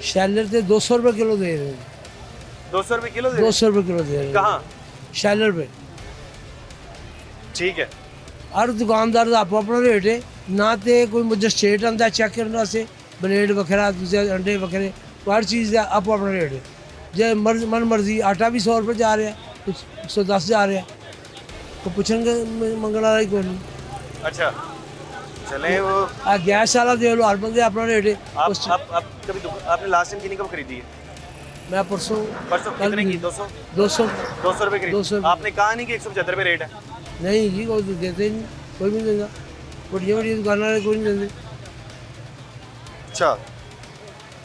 शैलर से 200 रुपये किलो दे रहे हैं। 200 रुपये किलो दे रहे हैं? 200 रुपये किलो दे रहे हैं। कहाँ? शैलर पे ठीक है। हर दुकानदार का आपो अपना रेट है। ना तो कोई मुझे स्टेट आंदा चेक करने वास्ते, ब्रेड वखरा, दूसरे अंडे वखरे, तो हर चीज़ का आपो अपना रेट है। जे मन मर्जी आटा भी 100 रुपये जा रहा है, कुछ 110 जा रहा है, तो पूछेंगे मंगने वाला ही कोई नहीं। अच्छा चलें, वो गैस वाला दे लो, हर बंदे अपना रेट है। आप कभी आपने लास्ट टाइम चीनी कब खरीदी है? मैं परसों कितने की? 200 200 रुपये खरीदी। 200 आपने कहा नहीं कि 175 रुपये रेट है? नहीं जी, कोई तो देते ही नहीं, कोई भी नहीं देगा। बड़िया बड़िया दुकान वाले कोई नहीं देते। अच्छा,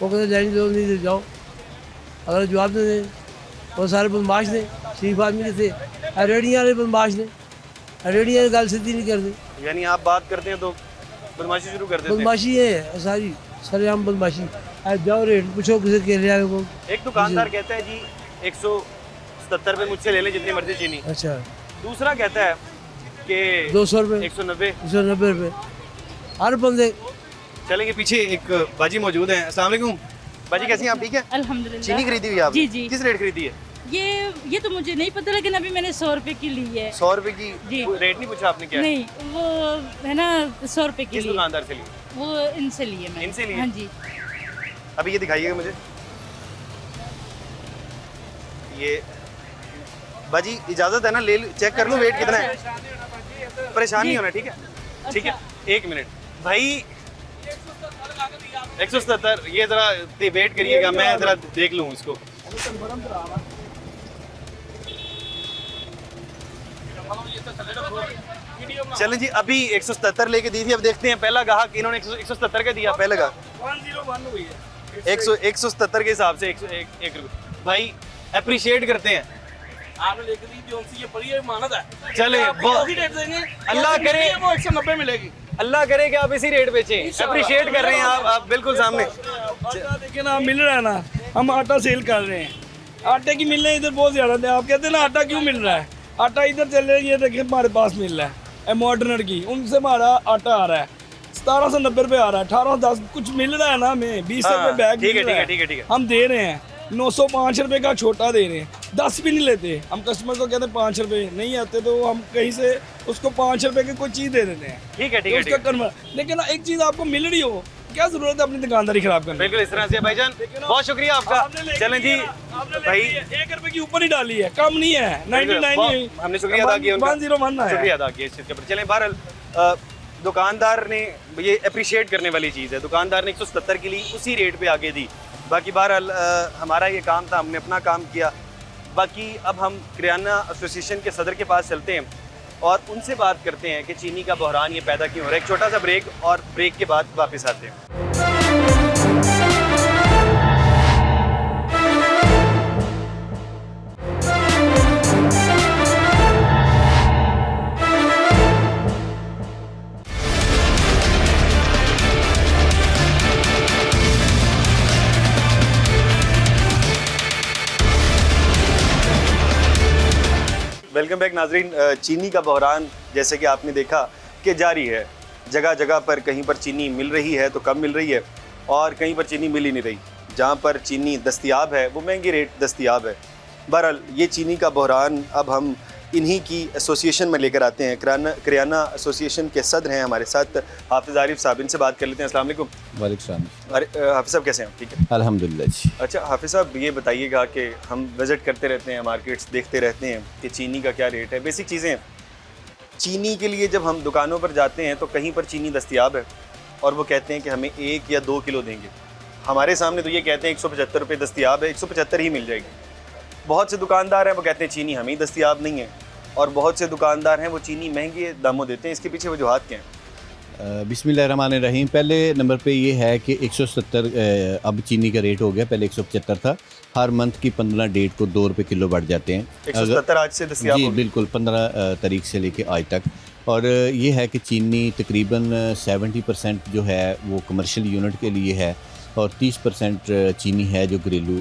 वो कहते जाएंगे दो नहीं दे जाओ, अगर जवाब दे दें वो सारे बदमाश ने, शरीफ आदमी के थे, रेडियाँ वाले बदमाश ने, रेडियाँ गल सीधी नहीं करते। यानी आप बात करते हैं तो बदमाशी शुरू कर देते हैं। बदमाशी है सारी, सरेआम बदमाशी। आज जाओ रेट पूछो किसी केले वाले को। एक दुकानदार कहता है जी 170 रुपये मुझसे ले लें जितनी मर्जी चीनी। अच्छा, दूसरा कहता है कि 200 रुपये, 190। 190 रुपये हर बंदे। चलेंगे पीछे, एक बाजी मौजूद है। अस्सलाम वालेकुम बाजी, कैसी हैं आप? ठीक है, अल्हम्दुलिल्लाह। चीनी खरीदी हुई है आपने? जी जी। किस रेट खरीदी है? ये तो मुझे नहीं पता, लेकिन अभी मैंने 100 रुपए की ली है। 100 रुपये की? जी। रेट नहीं पूछा आपने? क्या है? नहीं, वो है ना 100 रुपए की किस ली, दुकानदार से ली? वो इनसे लिए मैंने। इनसे लिए? हाँ जी। अभी ये दिखाइएगा मुझे। ये बाजी इजाजत है ना, ले चेक कर लो वेट कितना है, परेशान नहीं होना, ठीक है? ठीक है, एक मिनट भाई। 177, ये जरा वेट करिएगा, मैं जरा देख लूँ इसको। चलें जी, अभी 177 लेके दी थी, अब देखते हैं पहला ग्राहक इन्होंने 177 का दिया। पहला ग्राहक 177 के हिसाब से 101 रुपये। भाई अप्रिशिएट करते हैं। आपने लेके दी जो सी ये बड़ी है मानत है। चले वो उसी रेट देंगे, अल्लाह करे वो 190 मिलेगी। अल्लाह करे कि आप इसी रेट बेचें। अप्रिशिएट कर रहे हैं आप बिल्कुल सामने। आटा देखिए ना, मिल रहा है ना, हम आटा सेल कर रहे हैं, आटे की मिल रहे हैं इधर बहुत ज़्यादा थे। आप कहते हैं ना आटा क्यों मिल रहा है, आटा इधर चल रहा है, ये देखिए हमारे पास मिल रहा है। मॉडर्नर की, उनसे हमारा आटा आ रहा है 1790 रुपये आ रहा है, 1810 कुछ मिल रहा है ना हमें, 20 रुपये बैग ठीक है, मिल रहा ठीक है, ठीक है। हम दे रहे हैं 905 रुपये का छोटा दे रहे हैं, 10 भी नहीं लेते हम। कस्टमर को कहते हैं 5 रुपये, नहीं आते तो हम कहीं से उसको 5 रुपये की कोई चीज़ दे देते हैं। ठीक है, ठीक तो है, उसका ठीक है। कन्वर्ट, लेकिन एक चीज़ आपको मिल रही हो, क्या जरूरत है अपनी दुकानदारी खराब करने की? बिल्कुल इस तरह से भाईजान, बहुत शुक्रिया आपका। चलें जी भाई, 1 रुपये की ऊपर ही डाली है, कम नहीं है, 99 हमने शुक्रिया अदा किया उनका। 101 है। शुक्रिया अदा किया इस चीज़ के ऊपर। चलें बहरहाल दुकानदार ने ये अप्रिशिएट करने वाली चीज़ है, दुकानदार ने 170 की ली, उसी रेट पे आगे दी। बाकी बहरहाल हमारा ये काम था, हमने अपना काम किया। बाकी अब हम किराना एसोसिएशन के सदर के पास चलते हैं और उनसे बात करते हैं कि चीनी का बहरान ये पैदा क्यों हो रहा है। एक छोटा सा ब्रेक और ब्रेक के बाद वापस आते हैं। वेलकम बैक नाजरीन। चीनी का बहरान जैसे कि आपने देखा कि जारी है, जगह जगह पर कहीं पर चीनी मिल रही है तो कम मिल रही है और कहीं पर चीनी मिल ही नहीं रही। जहाँ पर चीनी दस्तयाब है वो महंगी रेट दस्तयाब है। बहरहाल ये चीनी का बहरान अब हम इन्हीं की एसोसिएशन में लेकर आते हैं। किराना एसोसिएशन के सदर हैं हमारे साथ हाफिज़ आरिफ साहब, इनसे बात कर लेते हैं। अस्सलाम वालेकुम। वालेकुम। अरे हाफिज़ साहब कैसे हैं? ठीक है अल्हम्दुलिल्लाह जी। अच्छा हाफिज़ साहब ये बताइएगा कि हम विज़िट करते रहते हैं, मार्केट्स देखते रहते हैं कि चीनी का क्या रेट है। बेसिक चीज़ें, चीनी के लिए जब हम दुकानों पर जाते हैं तो कहीं पर चीनी दस्तयाब है और वो कहते हैं कि हमें 1 या 2 किलो देंगे। हमारे सामने तो ये कहते हैं 175 रुपये दस्तयाब है, 175 ही मिल जाएगी। बहुत से दुकानदार हैं वो कहते हैं चीनी हमें ही दस्तयाब नहीं है, और बहुत से दुकानदार हैं वो चीनी महंगे दामों देते हैं। इसके पीछे वजूहात क्या हैं? बिस्मिल्लाहिर्रहमानिर्रहीम। पहले नंबर पे ये है कि 170 अब चीनी का रेट हो गया, पहले 175 था। हर मंथ की 15 डेट को 2 रुपये किलो बढ़ जाते हैं। 170 आज से दस्तयाब जी हो गई। बिल्कुल, 15 तारीख से लेके आज तक। और ये है कि चीनी तकरीबन 70% जो है वो कमर्शियल यूनिट के लिए है और 30% चीनी है जो घरेलू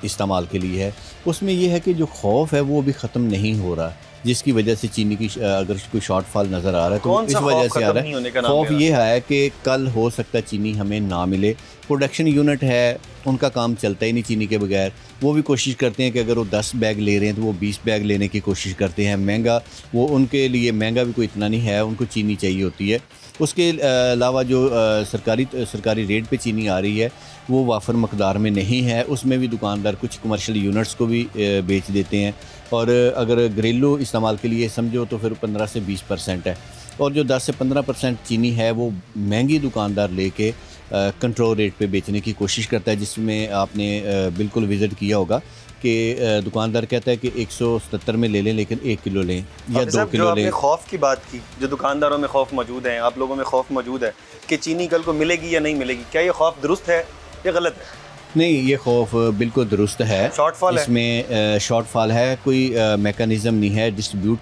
इस्तेमाल के लिए है। उसमें यह है कि जो खौफ है वो अभी ख़त्म नहीं हो रहा, जिसकी वजह से चीनी की अगर कोई शॉर्टफॉल नज़र आ रहा है तो इस वजह से आ रहा है। खौफ ये है कि कल हो सकता है चीनी हमें ना मिले। प्रोडक्शन यूनिट है, उनका काम चलता ही नहीं चीनी के बगैर। वो भी कोशिश करते हैं कि अगर वो 10 बैग ले रहे हैं तो वो 20 बैग लेने की कोशिश करते हैं। महंगा, वो उनके लिए महंगा भी कोई इतना नहीं है, उनको चीनी चाहिए होती है। उसके अलावा जो सरकारी रेट पे चीनी आ रही है वो वाफर मकदार में नहीं है। उसमें भी दुकानदार कुछ कमर्शियल यूनिट्स को भी बेच देते हैं। और अगर घरेलू इस्तेमाल के लिए समझो तो फिर 15 से 20% है। और जो 10 से 15% चीनी है वो महंगी दुकानदार लेके कंट्रोल रेट पे बेचने की कोशिश करता है, जिसमें आपने बिल्कुल विज़िट किया होगा कि दुकानदार कहता है कि 170 में ले लें लेकिन 1 किलो लें या 2 किलो लें। खौफ की बात की, जो दुकानदारों में खौफ मौजूद है, आप लोगों में खौफ मौजूद है कि चीनी कल को मिलेगी या नहीं मिलेगी, क्या ये खौफ दुरुस्त है या गलत है? नहीं, ये खौफ बिल्कुल दुरुस्त है। शॉर्टफॉल है, इसमें शॉर्टफॉल है, कोई मेकनिज़म नहीं है डिस्ट्रीब्यूट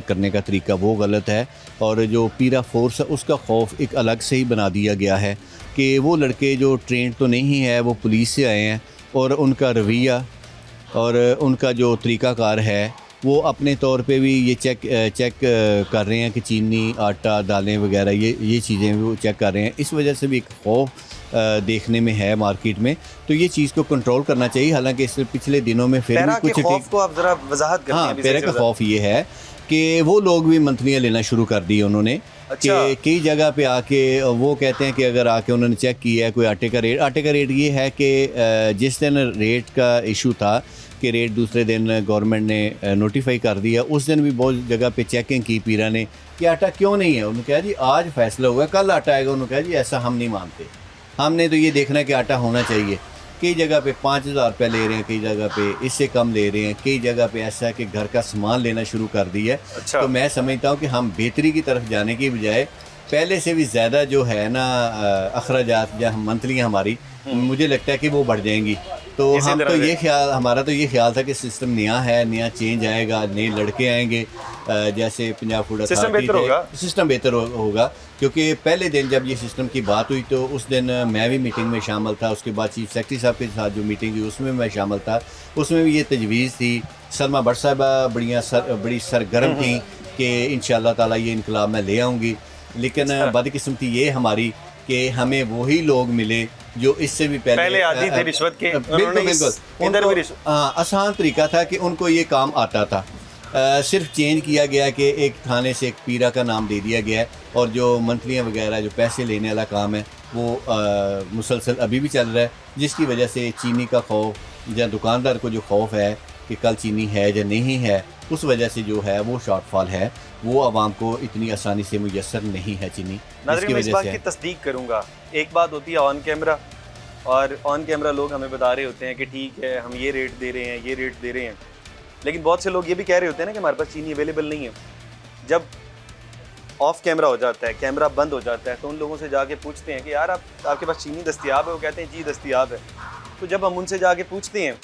करने का तरीका वो गलत है। और जो पीरा फोर्स है उसका खौफ एक अलग से ही बना दिया गया है कि वो लड़के जो ट्रेंड तो नहीं है, वो पुलिस से आए हैं और उनका रवैया और उनका जो तरीक़ाकार है वो अपने तौर पे भी ये चेक कर रहे हैं कि चीनी, आटा, दालें वगैरह ये चीज़ें भी वो चेक कर रहे हैं। इस वजह से भी एक खौफ देखने में है मार्केट में, तो ये चीज़ को कंट्रोल करना चाहिए। हालांकि इस पिछले दिनों में फिर भी कुछ खौफ को आप ज़रा वजाहत करें। हाँ, पैरा का खौफ ये है कि वो लोग भी मंथलियाँ लेना शुरू कर दी उन्होंने। अच्छा। कि कई जगह पे आके वो कहते हैं कि अगर आके उन्होंने चेक किया है कोई आटे का रेट ये है कि जिस दिन रेट का इशू था कि रेट दूसरे दिन गवर्नमेंट ने नोटिफाई कर दिया, उस दिन भी बहुत जगह पे चेकिंग की पीरा ने कि आटा क्यों नहीं है। उन्होंने कहा जी आज फैसला हुआ, कल आटा आएगा। उन्होंने कहा जी ऐसा हम नहीं मानते, हमने तो ये देखना है कि आटा होना चाहिए। कई जगह पे 5000 रुपये ले रहे हैं, कई जगह पे इससे कम ले रहे हैं, कई जगह पे ऐसा है कि घर का सामान लेना शुरू कर दिया है। अच्छा। तो मैं समझता हूँ कि हम बेहतरी की तरफ जाने की बजाय पहले से भी ज़्यादा जो है ना अखराजात या मंथलियाँ हमारी, मुझे लगता है कि वो बढ़ जाएंगी। तो इसी हम तरह तो से। ये ख्याल हमारा तो ये ख्याल था कि सिस्टम नया है, नया चेंज आएगा, नए लड़के आएंगे, जैसे पंजाब फूड सिस्टम अथॉरिटी बेहतर थे। होगा। सिस्टम बेहतर होगा क्योंकि पहले दिन जब ये सिस्टम की बात हुई तो उस दिन मैं भी मीटिंग में शामिल था। उसके बाद चीफ सेक्रेटरी साहब के साथ जो मीटिंग हुई उसमें मैं शामिल था। उसमें भी ये तजवीज़ थी, सलमा भट्ट साहबा बड़ी सरगर्म थी कि इंशाअल्लाह ताला ये इनकलाब मैं ले आऊँगी। लेकिन बदकिस्मती ये हमारी कि हमें वही लोग मिले जो इससे भी पहले आदी थे रिश्वत के, बिल्कुल उन्होंने बिल्कुल इधर भी उनको, रिश्वत। हाँ, आसान तरीका था कि उनको ये काम आता था। सिर्फ चेंज किया गया कि एक थाने से एक पीरा का नाम दे दिया गया है और जो मंथलियाँ वगैरह जो पैसे लेने वाला काम है वो मुसलसल अभी भी चल रहा है, जिसकी वजह से चीनी का खौफ या दुकानदार को जो खौफ है कि कल चीनी है या नहीं है, उस वजह से जो है वो शॉर्टफॉल है, वो आवाम को इतनी आसानी से मुयसर नहीं है चीनी, नाज़रीन, जिसकी मैं इस वजह बात से की है। तस्दीक करूंगा। एक बात होती है ऑन कैमरा, और ऑन कैमरा लोग हमें बता रहे होते हैं कि ठीक है हम ये रेट दे रहे हैं, ये रेट दे रहे हैं, लेकिन बहुत से लोग ये भी कह रहे होते हैं ना कि हमारे पास चीनी अवेलेबल नहीं है। जब ऑफ कैमरा हो जाता है, कैमरा बंद हो जाता है, तो उन लोगों से जाके पूछते हैं कि यार आपके पास चीनी दस्तियाब है? वो कहते हैं जी दस्तियाब है। तो जब हम उनसे जाके पूछते हैं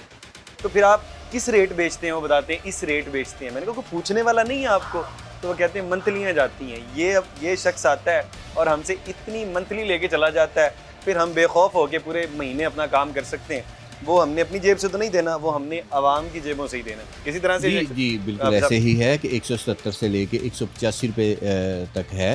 तो फिर आप किस रेट बेचते हैं? वो बताते हैं इस रेट बेचते हैं। मैंने कहा कोई पूछने वाला नहीं है आपको? तो वो कहते हैं मंथलियाँ जाती हैं। ये शख्स आता है और हमसे इतनी मंथली लेके चला जाता है, फिर हम बेखौफ होकर पूरे महीने अपना काम कर सकते हैं। वो हमने अपनी जेब से तो नहीं देना, वो हमने आवाम की जेबों से ही देना। इसी तरह से जी बिल्कुल ऐसे ही है कि 177 से लेके 185 रुपये तक है।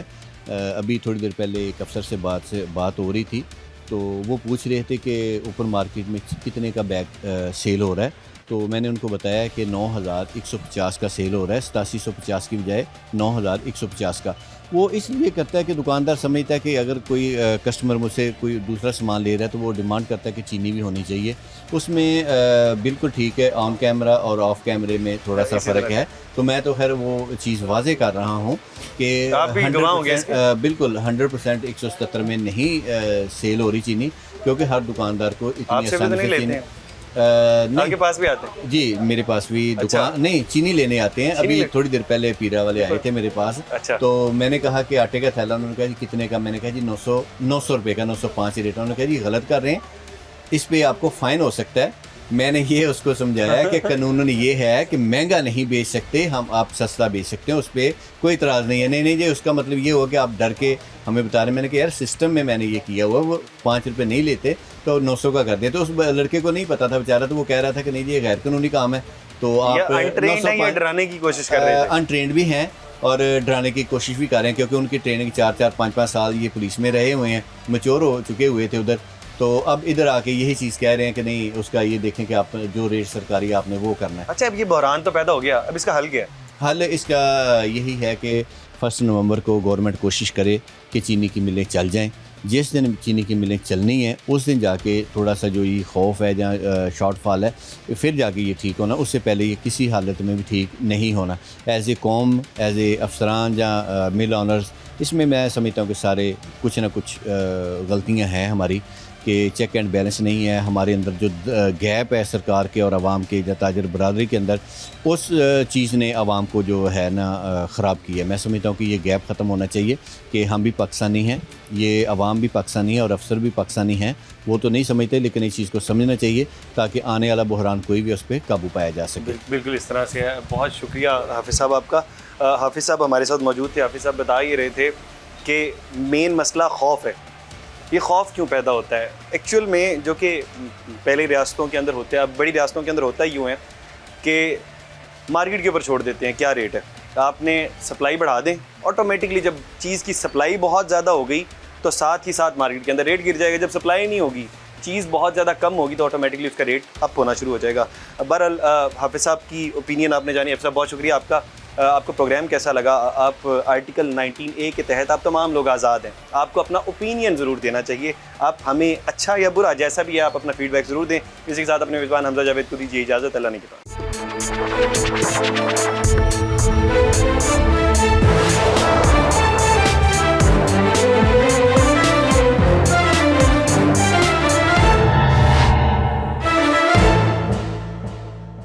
अभी थोड़ी देर पहले एक अफसर से बात हो रही थी, तो वो पूछ रहे थे कि ओपन मार्केट में कितने का बैग सेल हो रहा है। तो मैंने उनको बताया कि 9,150 का सेल हो रहा है, 8750 की बजाय 9,150 का। वो इसलिए करता है कि दुकानदार समझता है कि अगर कोई कस्टमर मुझसे कोई दूसरा सामान ले रहा है तो वो डिमांड करता है कि चीनी भी होनी चाहिए। उसमें बिल्कुल ठीक है, ऑन कैमरा और ऑफ कैमरे में थोड़ा सा फ़र्क है। तो मैं तो खैर वो चीज़ वाजे कर रहा हूँ कि 100% बिल्कुल 100% 177 में नहीं सेल हो रही चीनी, क्योंकि हर दुकानदार को इतनी आसानी से चीनी नहीं। आपके पास भी आते हैं? जी, मेरे पास भी दुकान नहीं, चीनी लेने आते हैं। अभी थोड़ी देर पहले पीरा वाले आए थे मेरे पास। अच्छा। तो मैंने कहा कि आटे का थैला, उन्होंने कहा जी कितने का? मैंने कहा जी 900 रुपये का, 905 रेट। उन्होंने कहा जी गलत कर रहे हैं, इस पे आपको फ़ाइन हो सकता है। मैंने ये उसको समझाया कि कानूनन ये है कि महंगा नहीं बेच सकते हम, आप सस्ता बेच सकते हैं, उस पर कोई इतराज़ नहीं है। नहीं जी, उसका मतलब ये हो कि आप डर के हमें बता रहे। मैंने कहा यार सिस्टम में मैंने ये किया हुआ, वो 5 रुपये नहीं लेते तो 900 का कर देते। उस लड़के को नहीं पता था बेचारा, तो वो कह रहा था कि नहीं जी ये गैर कानूनी काम है। तो आप डराने की कोशिश कर रहे थे? अनट्रेंड भी हैं और डराने की कोशिश भी कर रहे हैं, क्योंकि उनकी ट्रेनिंग 4-4, 5-5 साल ये पुलिस में रहे हुए हैं, मैच्योर हो चुके हुए थे उधर। तो अब इधर आके यही चीज़ कह रहे हैं कि नहीं, उसका ये देखें कि आप जो रेट सरकारी आपने वो करना है। अच्छा, अब ये बहरान तो पैदा हो गया, अब इसका हल क्या है? हल इसका यही है कि 1 नवंबर को गवर्नमेंट कोशिश करे कि चीनी की मिलें चल जाएं। जिस दिन चीनी की मिलें चलनी है उस दिन जाके थोड़ा सा जो ये खौफ है जहाँ शॉर्टफॉल है, फिर जाके ये ठीक होना। उससे पहले ये किसी हालत में भी ठीक नहीं होना। एज ए कौम, एज ए अफसरान या मिल ऑनर्स, इसमें मैं समझता हूँ कि सारे कुछ ना कुछ गलतियाँ हैं हमारी, कि चेक एंड बैलेंस नहीं है हमारे अंदर। जो गैप है सरकार के और आवाम के या ताजर बरादरी के अंदर, उस चीज़ ने आवाम को जो है ना ख़राब किया है। मैं समझता हूँ कि ये गैप ख़त्म होना चाहिए कि हम भी पाकिस्तानी हैं, ये आवाम भी पाकिस्तानी है और अफसर भी पाकिस्तानी हैं। वो तो नहीं समझते, लेकिन इस चीज़ को समझना चाहिए ताकि आने वाला बहरान कोई भी उस पर काबू पाया जा सके। बिल्कुल इस तरह से है। बहुत शुक्रिया हाफिज़ साहब आपका। हाफिज़ साहब हमारे साथ मौजूद थे। हाफिज़ साहब बता ही रहे थे कि मेन मसला खौफ है। ये खौफ क्यों पैदा होता है एक्चुअल में, जो कि पहले रियासतों के अंदर होता है, अब बड़ी रियासतों के अंदर होता ही यूँ है कि मार्केट के ऊपर छोड़ देते हैं क्या रेट है। आपने सप्लाई बढ़ा दें, ऑटोमेटिकली जब चीज़ की सप्लाई बहुत ज़्यादा हो गई तो साथ ही साथ मार्केट के अंदर रेट गिर जाएगा। जब सप्लाई नहीं होगी, चीज़ बहुत ज़्यादा कम होगी, तो ऑटोमेटिकली उसका रेट अप होना शुरू हो जाएगा। बहरहाल हाफिज़ साहब की ओपिनियन आपने जानी। हाफिज़ साहब बहुत शुक्रिया आपका। आपको प्रोग्राम कैसा लगा? आप आर्टिकल 19A के तहत आप तमाम लोग आज़ाद हैं, आपको अपना ओपिनियन ज़रूर देना चाहिए। आप हमें अच्छा या बुरा जैसा भी है आप अपना फीडबैक ज़रूर दें। इसी के साथ अपने मेज़बान हमजा जावेद को दीजिए इजाज़त। अल्लाह ने के पास।